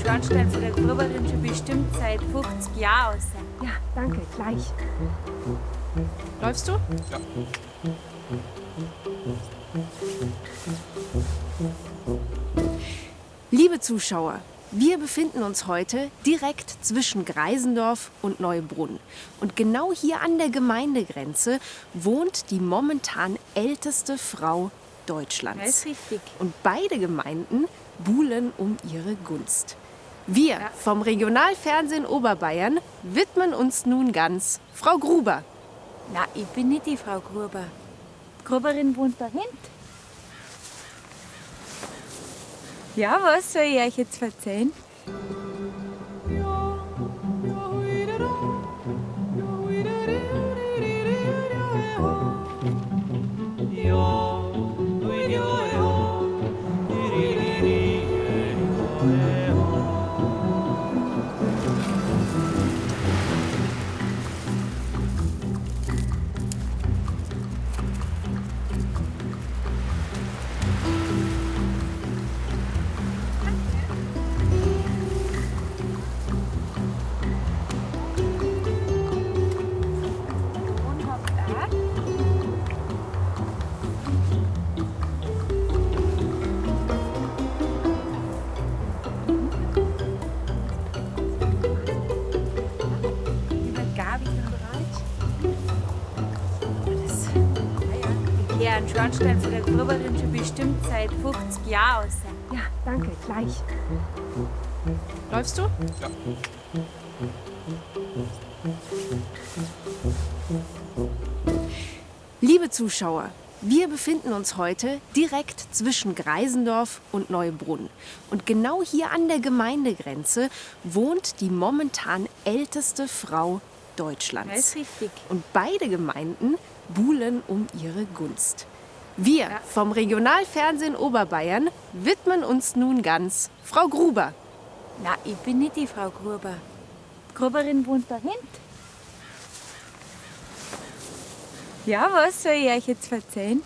Schornstein von der Gruberin schon bestimmt seit 50 Jahren aus. Ja, danke, gleich. Läufst du? Ja. Liebe Zuschauer, wir befinden uns heute direkt zwischen Greisendorf und Neubrunn. Und genau hier an der Gemeindegrenze wohnt die momentan älteste Frau Deutschlands. Das ist richtig. Und beide Gemeinden buhlen um ihre Gunst. Wir vom Regionalfernsehen Oberbayern widmen uns nun ganz Frau Gruber. Na, ich bin nicht die Frau Gruber. Die Gruberin wohnt da hinten. Ja, was soll ich euch jetzt erzählen? Ja, ein Schornstein von der Gruberin schon bestimmt seit 50 Jahren aus. Ja, danke, gleich. Läufst du? Ja. Liebe Zuschauer, wir befinden uns heute direkt zwischen Greisendorf und Neubrunn. Und genau hier an der Gemeindegrenze wohnt die momentan älteste Frau Deutschlands. Das ist richtig. Und beide Gemeinden buhlen um ihre Gunst. Wir vom Regionalfernsehen Oberbayern widmen uns nun ganz Frau Gruber. Na, ich bin nicht die Frau Gruber. Die Gruberin wohnt da hinten. Ja, was soll ich euch jetzt erzählen?